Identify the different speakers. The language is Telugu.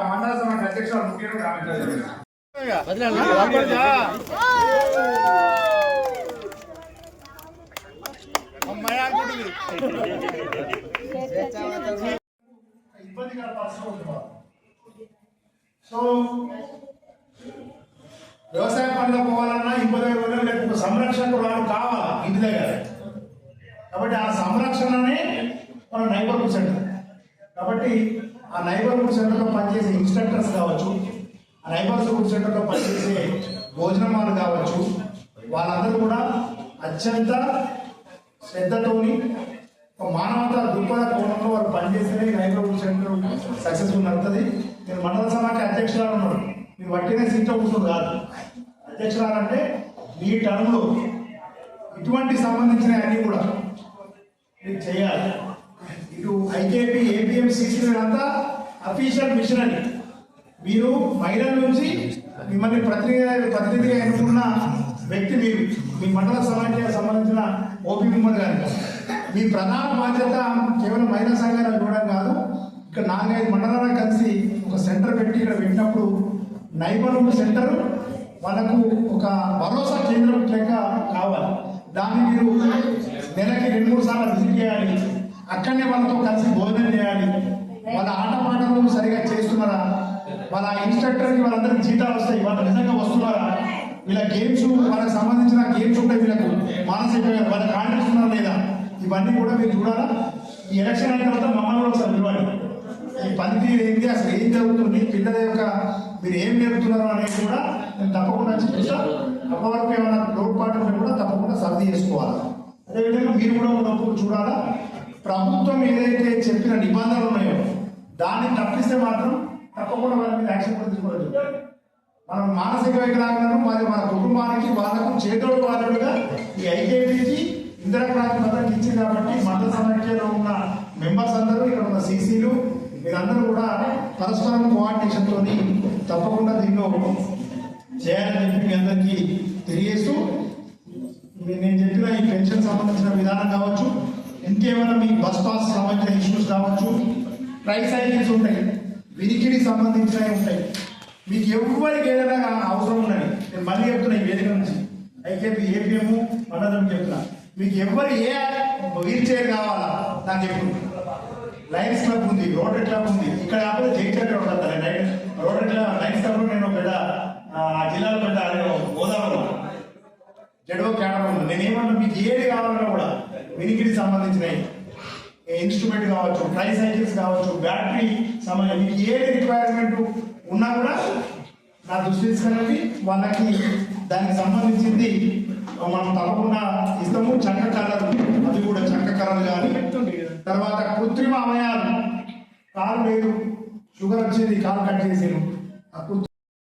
Speaker 1: మండల సమాజ అధ్యక్షులు ముఖ్యంగా ఇబ్బందికర పరిస్థితులు. సో వ్యవసాయ పనులు పోవాలన్నా ఇబ్బంది లేకపోతే సంరక్షకులు వాళ్ళు కావాలా ఇంటి దగ్గర. కాబట్టి ఆ సంరక్షణనే మన నైబర్హుడ్ సెంటర్. కాబట్టి ఆ నైబర్హుడ్ సెంటర్లో పనిచేసే ఇన్స్ట్రక్టర్స్ కావచ్చు, ఆ నైబర్హుడ్ సెంటర్లో పనిచేసే భోజనమాలు కావచ్చు, వాళ్ళందరూ కూడా అత్యంత శ్రద్ధతోని మానవతా దృక్పథ కోణంలో వాళ్ళు పనిచేస్తేనే నైబర్హుడ్ సెంటర్ సక్సెస్ఫుల్ అవుతుంది. నేను మండల సమాఖ్య అధ్యక్షురాలు ఉన్నాడు, మీరు వట్టినే సీట్లో కూర్చొని కాదు. అధ్యక్షురాలు అంటే ఈ టర్మ్లో ఇటువంటి సంబంధించిన అన్నీ కూడా మీరు చేయాలి. ఇటు ఐకేపీ ఏపీఎంసీసీ అంతా అఫీషియల్ మిషనరీ. మీరు మహిళల నుంచి మిమ్మల్ని ప్రతినిధిగా ఎన్నుకున్న వ్యక్తి మీరు. మీ మండల సమాఖ్యకు సంబంధించిన ఓపీ మిమ్మల్ని గారు. మీ ప్రధాన బాధ్యత కేవలం మహిళా సంఘాలు చూడడం కాదు. ఇక్కడ 4-5 మండలాలకు కలిసి ఒక సెంటర్ పెట్టి ఇక్కడ పెట్టినప్పుడు నైబర్హుడ్ సెంటర్ వాళ్ళకు ఒక భరోసా కేంద్రం లెక్క కావాలి. దాన్ని మీరు నెలకి 2-3 సార్లు విజిట్ చేయాలి. అక్కడనే వాళ్ళతో కలిసి భోజనం చేయాలి. వాళ్ళ ఆటపాటలు సరిగా చేస్తున్నారా, వాళ్ళ ఇన్స్ట్రక్టర్కి వాళ్ళందరికీ జీతాలు వస్తాయి, వాళ్ళు నిజంగా వస్తున్నారా, వీళ్ళ గేమ్స్ వాళ్ళకి సంబంధించిన గేమ్స్ ఉంటాయి, వీళ్ళకు మానసికంగా వాళ్ళకి ఆడిస్తున్నారా లేదా, ఇవన్నీ కూడా మీరు చూడాలా. ఈ ఎలక్షన్ అయిన తర్వాత మమ్మల్ని కూడా ఒకసారి పిలవాలి. ఈ పనితీరు ఏంటి, అసలు ఏం జరుగుతుంది, పిల్లల యొక్క మీరు ఏం నేర్పుతున్నారు అనేది కూడా నేను తప్పకుండా చూపిస్తా. అప్పటివరకు ఏమైనా లోటుపాట్లు కూడా తప్పకుండా సర్ది చేసుకోవాలి. అదేవిధంగా మీరు కూడా ఉన్నప్పుడు చూడాలా. ప్రభుత్వం ఏదైతే చెప్పిన నిబంధనలు ఉన్నాయో దాన్ని తప్పిస్తే మాత్రం తప్పకుండా వాళ్ళ మీద యాక్షన్ కూడా తీసుకోవాలి. మనం మానసిక వికలాంగులను మరి మన కుటుంబానికి వాళ్ళకు చేదోడు వాదోడుగా ఈ ఐకేపీకి ఇందిరాక్రాంతి పథకం ఇచ్చింది. కాబట్టి మండల సమాఖ్యలో ఉన్న మెంబర్స్ అందరూ, ఇక్కడ ఉన్న సీసీలు మీరందరూ కూడా పరస్పరం కోఆర్డినేషన్తో తప్పకుండా దీనిలో చేయాలని చెప్పి మీ అందరికీ తెలియజేస్తూ, నేను చెప్పిన ఈ పెన్షన్ సంబంధించిన విధానం కావచ్చు, ఇంకేమైనా మీ బస్ పాస్ సంబంధించిన ఇష్యూస్ కావచ్చు, ట్రై సైకిల్స్ ఉంటాయి, వినికిడికి సంబంధించినవి ఉంటాయి, మీకు ఎవరికి ఏదైనా అవసరం ఉన్నది నేను మళ్ళీ చెప్తున్నా ఈ వేదిక నుంచి ఐకేపీ ఏపీఎం మండలం చెప్తున్నా, మీకు ఎవరు ఏ వీల్ చైర్ కావాలా నాకు చెప్పు. లయన్స్ క్లబ్ ఉంది, రోటరీ క్లబ్ ఉంది, ఇక్కడ కాకపోతే జైచర్ ఉంటుంది. రోటరీ క్లబ్ లయన్స్ క్లబ్ నేను పెద్ద జిల్లాలో పెద్ద గోదావరిలో జడవ క్యాడర్ ఉంది. నేనేమన్నా మీకు ఏది కావాలన్నా కూడా వినికిడికి సంబంధించినవి ఇన్స్ట్రుమెంట్ కావచ్చు, ట్రై సైకిల్స్ కావచ్చు, బ్యాటరీ సంబంధించి మీకు ఏది రిక్వైర్మెంట్ ఉన్నా కూడా నా దృష్టి తీసుకునేది వాళ్ళకి దానికి సంబంధించింది మనం తప్పకుండా ఇస్తాము. చక్క కర్రలు, అవి కూడా చక్క కర్రలు కానీ, తర్వాత కృత్రిమ అవయాలు, కాలు లేదు, షుగర్ వచ్చేది, కాలు కట్ చేసాను,